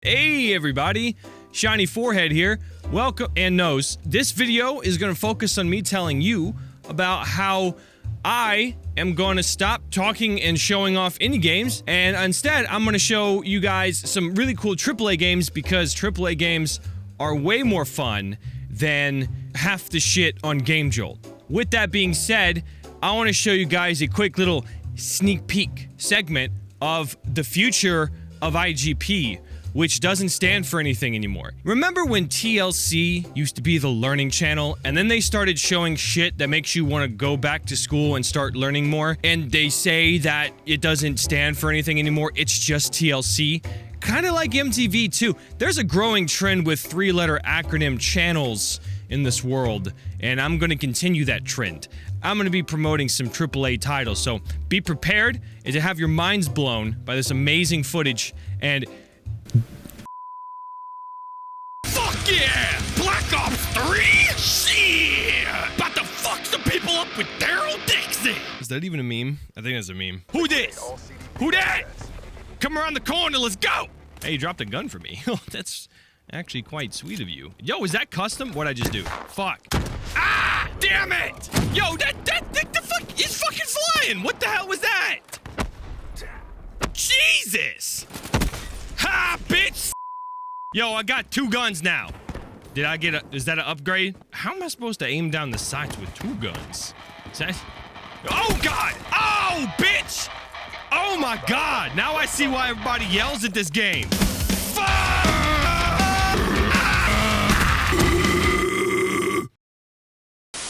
Hey everybody, Shiny Forehead here. Welcome and nose. This video is going to focus on me telling you about how I am going to stop talking and showing off indie games, and instead I'm going to show you guys some really cool AAA games because AAA games are way more fun than half the shit on Game Jolt. With that being said, I want to show you guys a quick little sneak peek segment of the future of IGP, which doesn't stand for anything anymore. Remember when TLC used to be the learning channel, and then they started showing shit that makes you want to go back to school and start learning more, and they say that it doesn't stand for anything anymore, it's just TLC? Kind of like MTV too. There's a growing trend with three-letter acronym channels in this world, and I'm going to continue that trend. I'm going to be promoting some AAA titles, so be prepared to have your minds blown by this amazing footage. And fuck yeah! Black Ops 3? Shit! About to fuck some people up with Daryl Dixie! is that even a meme? I think that's a meme. Who this? Who that? Come around the corner, let's go! Hey, you dropped a gun for me. That's actually quite sweet of you. Yo, is that custom? What'd I just do? Fuck. Ah! Damn it! Yo, the fuck is fucking flying! What the hell was that? Jesus! Ha, bitch! Yo, I got two guns now. Did I get is that an upgrade? How am I supposed to aim down the sights with two guns? Is that... Oh, God! Oh, bitch! Oh my god! Now I see why everybody yells at this game. Fuck!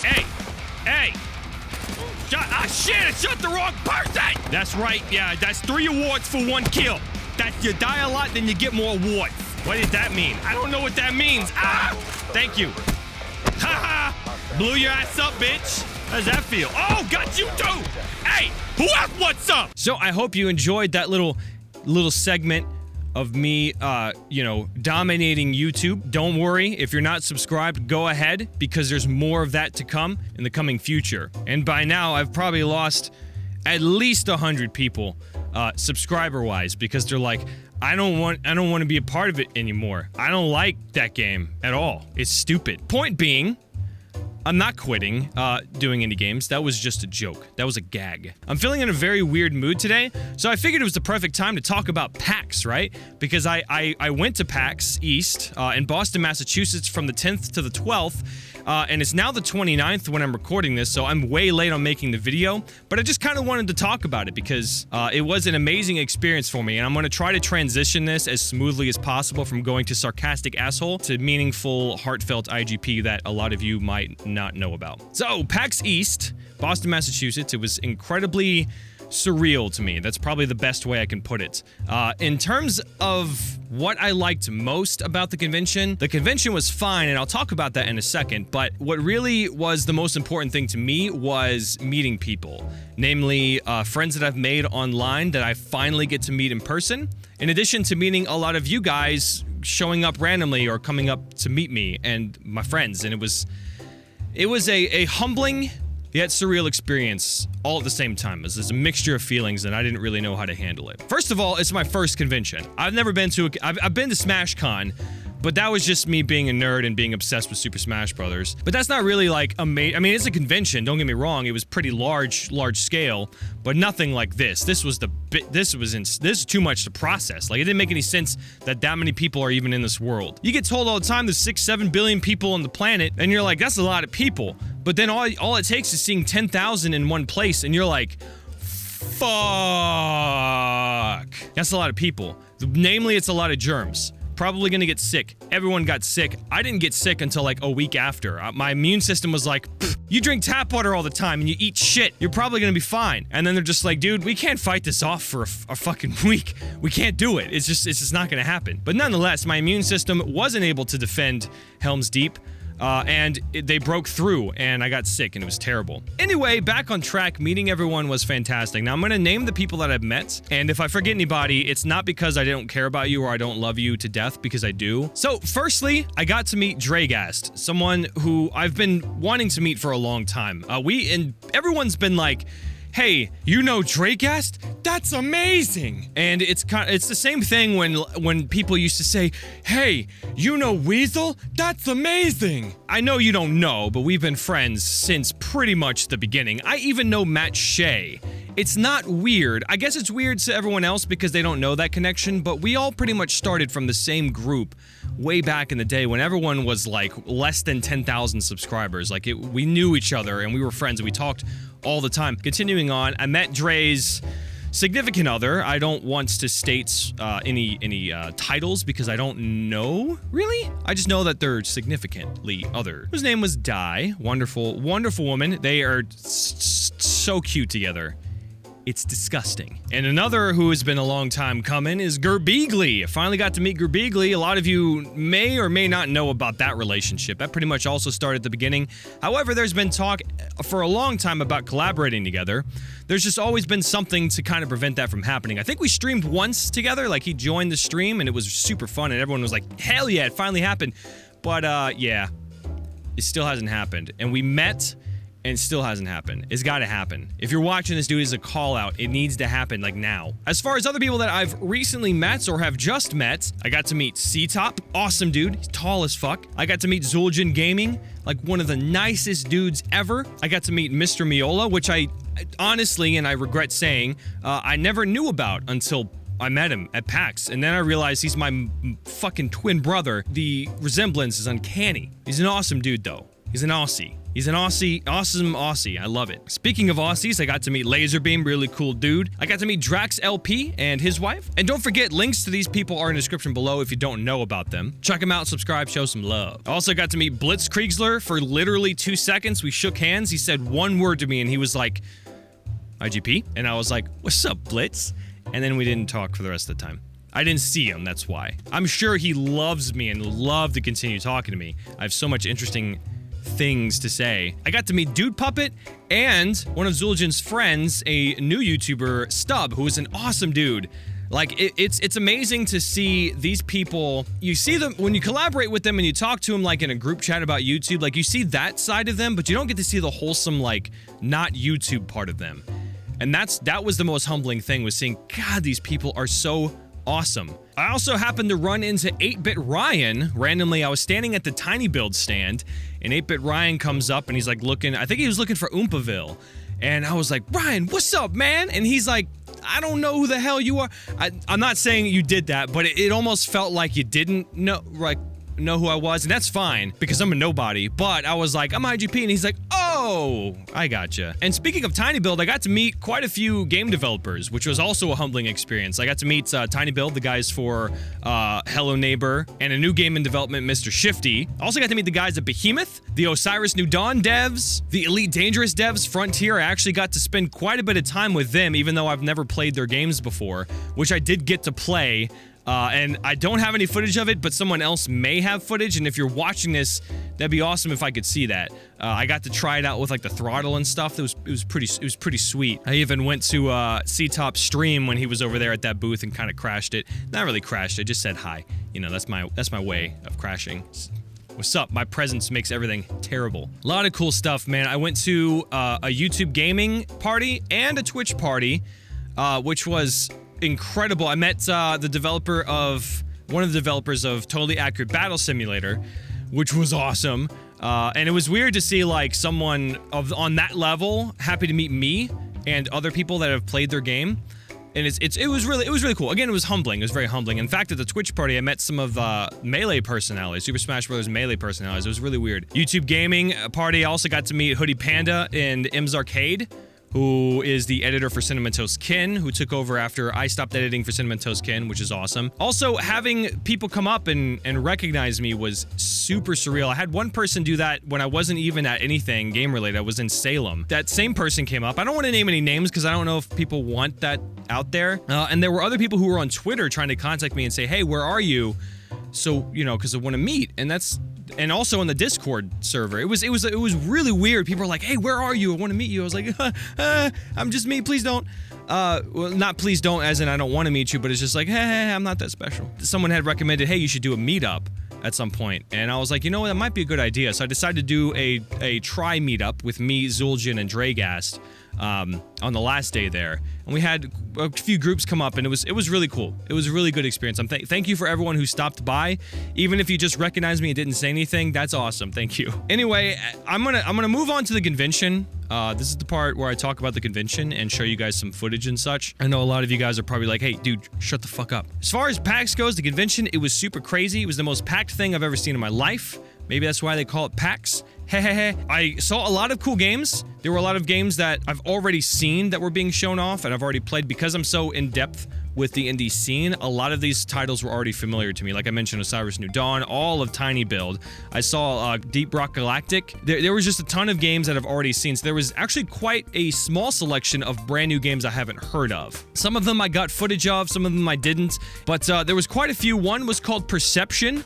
Hey! Hey! Shit, I shot the wrong person! That's right, yeah, that's 3 awards for 1 kill. That you die a lot, then you get more awards. What does that mean? I don't know what that means. Ah! Thank you. Haha! Blew your ass up, bitch. How does that feel? Oh, got you too! Hey, who else wants up? So I hope you enjoyed that little segment of me, dominating YouTube. Don't worry, if you're not subscribed, go ahead, because there's more of that to come in the coming future. And by now, I've probably lost at least 100 people, subscriber-wise, because they're like, I don't want to be a part of it anymore. I don't like that game at all. It's stupid. Point being, I'm not quitting doing indie games. That was just a joke. That was a gag. I'm feeling in a very weird mood today, so I figured it was the perfect time to talk about PAX, right? Because I went to PAX East in Boston, Massachusetts from the 10th to the 12th, and it's now the 29th when I'm recording this, so I'm way late on making the video, but I just kind of wanted to talk about it because it was an amazing experience for me, and I'm going to try to transition this as smoothly as possible from going to sarcastic asshole to meaningful, heartfelt IGP that a lot of you might not know about. So, PAX East, Boston, Massachusetts, it was incredibly surreal to me. That's probably the best way I can put it. In terms of what I liked most about the convention was fine, and I'll talk about that in a second, but what really was the most important thing to me was meeting people. Namely, friends that I've made online that I finally get to meet in person, in addition to meeting a lot of you guys showing up randomly or coming up to meet me and my friends, and it was a humbling yet surreal experience all at the same time. There's a mixture of feelings and I didn't really know how to handle it. First of all, it's my first convention. I've never been to I've been to SmashCon, but that was just me being a nerd and being obsessed with Super Smash Brothers. But that's not really like amazing. I mean, it's a convention, don't get me wrong. It was pretty large scale, but nothing like this. This is too much to process. Like, it didn't make any sense that many people are even in this world. You get told all the time there's 6-7 billion people on the planet, and you're like, that's a lot of people. But then all it takes is seeing 10,000 in one place, and you're like, fuck. That's a lot of people. Namely, it's a lot of germs. Probably gonna get sick. Everyone got sick. I didn't get sick until like a week after. My immune system was like, you drink tap water all the time and you eat shit. You're probably gonna be fine. And then they're just like, dude, we can't fight this off for a fucking week. We can't do it. It's just not gonna happen. But nonetheless, my immune system wasn't able to defend Helm's Deep. And they broke through, and I got sick, and it was terrible. Anyway, back on track, meeting everyone was fantastic. Now, I'm gonna name the people that I've met, and if I forget anybody, it's not because I don't care about you or I don't love you to death, because I do. So, firstly, I got to meet Dragast, someone who I've been wanting to meet for a long time. Everyone's been like, hey, you know Dragast? That's amazing. And it's the same thing when people used to say, hey, you know Weasel? That's amazing. I know you don't know, but we've been friends since pretty much the beginning. I even know Matt Shea. It's not weird. I guess it's weird to everyone else because they don't know that connection, but we all pretty much started from the same group way back in the day when everyone was like less than 10,000 subscribers. Like we knew each other and we were friends and we talked all the time. Continuing on, I met Dre's significant other. I don't want to state any titles because I don't know, really. I just know that they're significantly other. Whose name was Di. Wonderful, wonderful woman. They are so cute together. It's disgusting. And another who has been a long time coming is Gerbeegly. I finally got to meet Gerbeegly. A lot of you may or may not know about that relationship. That pretty much also started at the beginning. However, there's been talk for a long time about collaborating together. There's just always been something to kind of prevent that from happening. I think we streamed once together, like he joined the stream and it was super fun and everyone was like, hell yeah, it finally happened. But yeah, it still hasn't happened. And we met and it still hasn't happened. It's gotta happen. If you're watching this, dude, as a call out, it needs to happen like now. As far as other people that I've recently met or have just met, I got to meet C-Top, awesome dude, he's tall as fuck. I got to meet Zul'jin Gaming, like one of the nicest dudes ever. I got to meet Mr. Miola, which I honestly, and I regret saying, I never knew about until I met him at PAX, and then I realized he's my fucking twin brother. The resemblance is uncanny. He's an awesome dude though. He's an Aussie. He's an Aussie, awesome Aussie. I love it. Speaking of Aussies, I got to meet Laserbeam, really cool dude. I got to meet Drax LP and his wife. And don't forget, links to these people are in the description below if you don't know about them. Check them out, subscribe, show some love. I also got to meet Blitzkriegsler for literally 2 seconds. We shook hands. He said one word to me and he was like, IGP? And I was like, what's up, Blitz? And then we didn't talk for the rest of the time. I didn't see him, that's why. I'm sure he loves me and would love to continue talking to me. I have so much interesting things to say. I got to meet Dude Puppet and one of Zul'jin's friends, a new YouTuber, Stub, who is an awesome dude. Like, it's amazing to see these people. You see them when you collaborate with them and you talk to them like in a group chat about YouTube, like you see that side of them, but you don't get to see the wholesome, like, not YouTube part of them. And that was the most humbling thing, was seeing, God, these people are so awesome. I also happened to run into 8-Bit Ryan randomly. I was standing at the Tiny Build stand, and 8-Bit Ryan comes up and he's like looking, I think he was looking for Oompaville. And I was like, Ryan, what's up, man? And he's like, I don't know who the hell you are. I'm not saying you did that, but it almost felt like you didn't know, like, know who I was, and that's fine because I'm a nobody. But I was like, I'm IGP, and he's like, oh, I gotcha. And speaking of Tiny Build, I got to meet quite a few game developers, which was also a humbling experience. I got to meet Tiny Build, the guys for Hello Neighbor, and a new game in development, Mr. Shifty. I also got to meet the guys at Behemoth, the Osiris New Dawn devs, the Elite Dangerous devs, Frontier. I actually got to spend quite a bit of time with them, even though I've never played their games before, which I did get to play. And I don't have any footage of it, but someone else may have footage, and if you're watching this, that'd be awesome if I could see that. I got to try it out with like the throttle and stuff. It was pretty sweet. I even went to C-Top's stream when he was over there at that booth and kind of crashed it. Not really crashed it, just said hi. You know, that's my way of crashing. What's up? My presence makes everything terrible. A lot of cool stuff, man. I went to a YouTube gaming party and a Twitch party, which was incredible. I met one of the developers of Totally Accurate Battle Simulator, which was awesome. And it was weird to see like someone on that level happy to meet me and other people that have played their game. And it was really cool. Again, it was humbling. It was very humbling. In fact, at the Twitch party, I met some of Melee personalities, Super Smash Bros. Melee personalities. It was really weird. YouTube gaming party, I also got to meet Hoodie Panda and M's Arcade, who is the editor for Cinnamon Toast Kin, who took over after I stopped editing for Cinnamon Toast Kin, which is awesome. Also, having people come up and recognize me was super surreal. I had one person do that when I wasn't even at anything game-related. I was in Salem. That same person came up. I don't want to name any names because I don't know if people want that out there. And there were other people who were on Twitter trying to contact me and say, hey, where are you? So, you know, because I want to meet. And also on the Discord server, it was really weird. People were like, hey, where are you? I want to meet you. I was like, I'm just me, please don't. Well, not please don't as in I don't want to meet you, but it's just like, hey, I'm not that special. Someone had recommended, hey, you should do a meetup at some point. And I was like, you know what, that might be a good idea. So I decided to do a try meetup with me, Zul'jin, and Dragast. on the last day there, and we had a few groups come up, and it was really cool. It was a really good experience. Thank you for everyone who stopped by, even if you just recognized me and didn't say anything. That's awesome. Thank you. Anyway, I'm gonna move on to the convention. This is the part where I talk about the convention and show you guys some footage and such. I know a lot of you guys are probably like, hey, dude, shut the fuck up. As far as PAX goes, the convention, it was super crazy. It was the most packed thing I've ever seen in my life. Maybe that's why they call it PAX. Hehehe. I saw a lot of cool games. There were a lot of games that I've already seen that were being shown off and I've already played because I'm so in depth with the indie scene. A lot of these titles were already familiar to me. Like I mentioned, Osiris New Dawn, all of Tiny Build. I saw Deep Rock Galactic. There was just a ton of games that I've already seen. So there was actually quite a small selection of brand new games I haven't heard of. Some of them I got footage of, some of them I didn't. But there was quite a few. One was called Perception,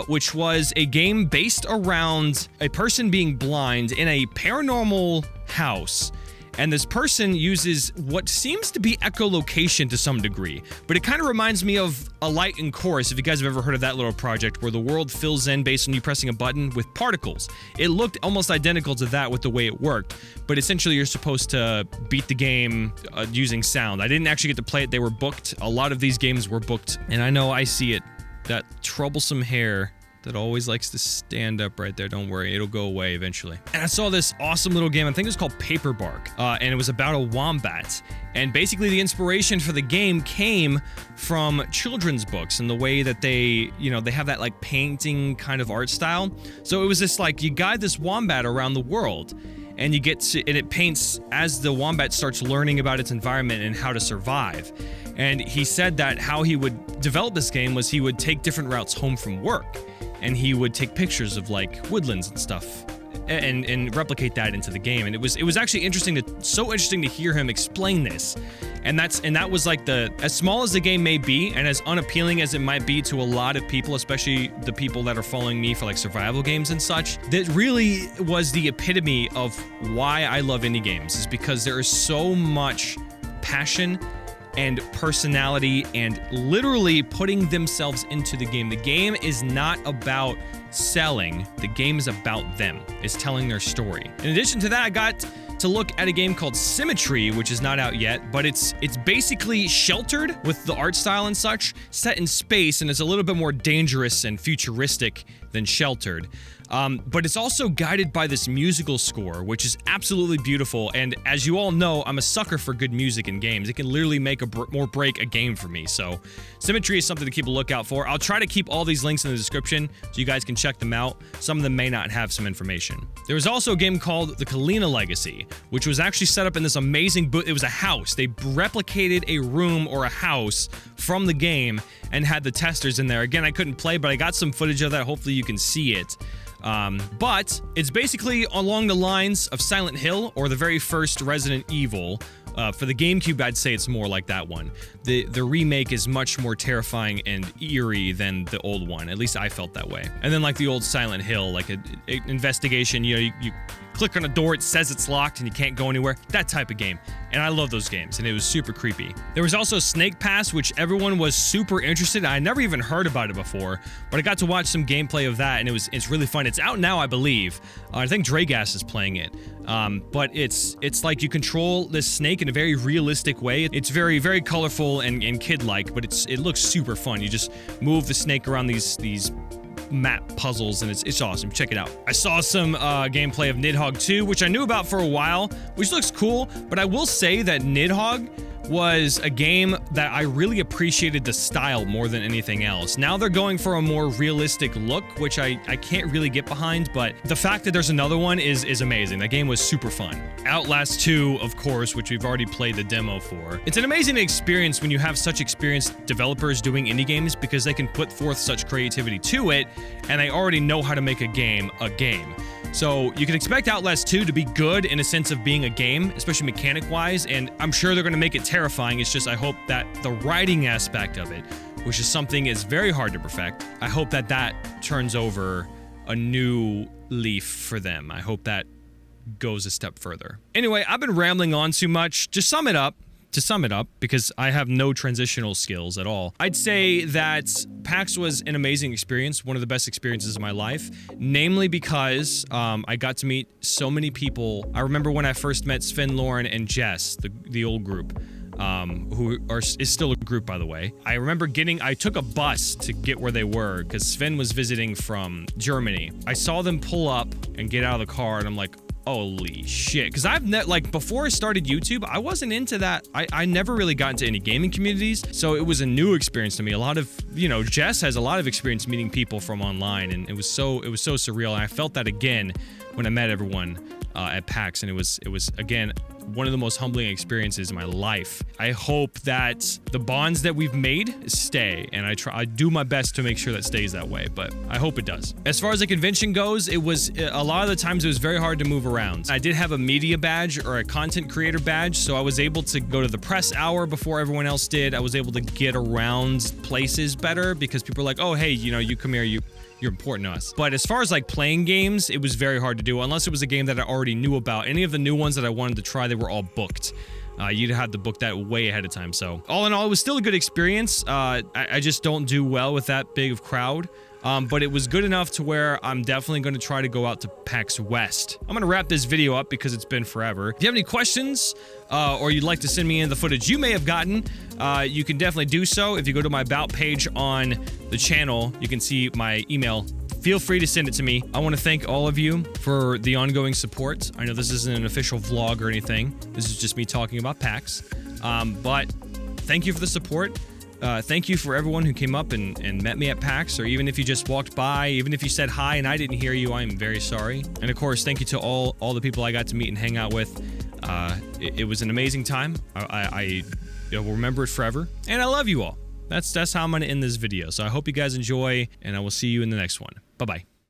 which was a game based around a person being blind in a paranormal house. And this person uses what seems to be echolocation to some degree, but it kind of reminds me of A Light in Chorus, if you guys have ever heard of that little project where the world fills in based on you pressing a button with particles. It looked almost identical to that with the way it worked, but essentially you're supposed to beat the game using sound. I didn't actually get to play it. They were booked. A lot of these games were booked, and I know I see it. That troublesome hair that always likes to stand up right there. Don't worry, it'll go away eventually. And I saw this awesome little game, I think it was called Paperbark, and it was about a wombat. And basically the inspiration for the game came from children's books and the way that they have that like painting kind of art style. So it was this like, you guide this wombat around the world, and you get to, and it paints as the wombat starts learning about its environment and how to survive. And he said that how he would develop this game was he would take different routes home from work, and he would take pictures of like woodlands and stuff and replicate that into the game. And it was actually so interesting to hear him explain this. And that was like as small as the game may be and as unappealing as it might be to a lot of people, especially the people that are following me for like survival games and such, that really was the epitome of why I love indie games, is because there is so much passion and personality and literally putting themselves into the game. The game is not about selling, the game is about them. It's telling their story. In addition to that, I got to look at a game called Symmetry, which is not out yet, but it's basically Sheltered with the art style and such, set in space, and it's a little bit more dangerous and futuristic than Sheltered. But it's also guided by this musical score, which is absolutely beautiful. And as you all know, I'm a sucker for good music in games. It can literally make or break a game for me. So Symmetry is something to keep a lookout for. I'll try to keep all these links in the description so you guys can check them out. Some of them may not have some information. There was also a game called The Kalina Legacy, which was actually set up in this amazing booth. It was a house. They replicated a room or a house from the game and had the testers in there. Again, I couldn't play, but I got some footage of that. Hopefully you can see it. But it's basically along the lines of Silent Hill or the very first Resident Evil. For the GameCube, I'd say it's more like that one. The remake is much more terrifying and eerie than the old one. At least I felt that way. And then like the old Silent Hill, like an investigation, you click on a door, it says it's locked and you can't go anywhere. That type of game. And I love those games, and it was super creepy. There was also Snake Pass, which everyone was super interested in. I never even heard about it before, but I got to watch some gameplay of that, and it's really fun. It's out now, I believe. I think Dragas is playing it. But it's like you control this snake in a very realistic way. It's very, very colorful and kid-like, but it looks super fun. You just move the snake around these map puzzles, and it's awesome. Check it out. I saw some gameplay of Nidhogg 2, which I knew about for a while, which looks cool, but I will say that Nidhogg was a game that I really appreciated the style more than anything else. Now they're going for a more realistic look, which I can't really get behind, but the fact that there's another one is amazing. That game was super fun. Outlast 2, of course, which we've already played the demo for. It's an amazing experience when you have such experienced developers doing indie games, because they can put forth such creativity to it, and they already know how to make a game a game. So you can expect Outlast 2 to be good in a sense of being a game, especially mechanic-wise, and I'm sure they're going to make it terrifying. It's just I hope that the writing aspect of it, which is something is very hard to perfect, I hope that turns over a new leaf for them. I hope that goes a step further. Anyway, I've been rambling on too much. To sum it up, to sum it up, because I have no transitional skills at all, I'd say that PAX was an amazing experience, one of the best experiences of my life, namely because I got to meet so many people. I remember when I first met Sven, Lauren, and Jess, the old group, who is still a group, by the way. I remember I took a bus to get where they were because Sven was visiting from Germany. I saw them pull up and get out of the car, and I'm like, holy shit. Because before I started YouTube, I wasn't into that. I never really got into any gaming communities, so it was a new experience to me. A lot of, Jess has a lot of experience meeting people from online, and it was so surreal. And I felt that again when I met everyone at PAX, and it was again one of the most humbling experiences in my life. I hope that the bonds that we've made stay, and I do my best to make sure that stays that way, but I hope it does. As far as the convention goes, it was a lot of the times it was very hard to move around. I did have a media badge or a content creator badge, so I was able to go to the press hour before everyone else did. I was able to get around places better because people are like, oh, hey, you come here, you're important to us. But as far as like playing games, it was very hard to do unless it was a game that I already knew about. Any of the new ones that I wanted to try, they were all booked. You'd have to book that way ahead of time. So all in all, it was still a good experience. I just don't do well with that big of crowd. But it was good enough to where I'm definitely going to try to go out to PAX West. I'm going to wrap this video up because it's been forever. If you have any questions or you'd like to send me in the footage you may have gotten, you can definitely do so. If you go to my About page on the channel, you can see my email. Feel free to send it to me. I want to thank all of you for the ongoing support. I know this isn't an official vlog or anything. This is just me talking about PAX. But thank you for the support. Thank you for everyone who came up and met me at PAX, or even if you just walked by, even if you said hi and I didn't hear you, I'm very sorry. And of course, thank you to all the people I got to meet and hang out with. It was an amazing time. I will remember it forever, and I love you all. That's how I'm going to end this video. So I hope you guys enjoy, and I will see you in the next one. Bye-bye.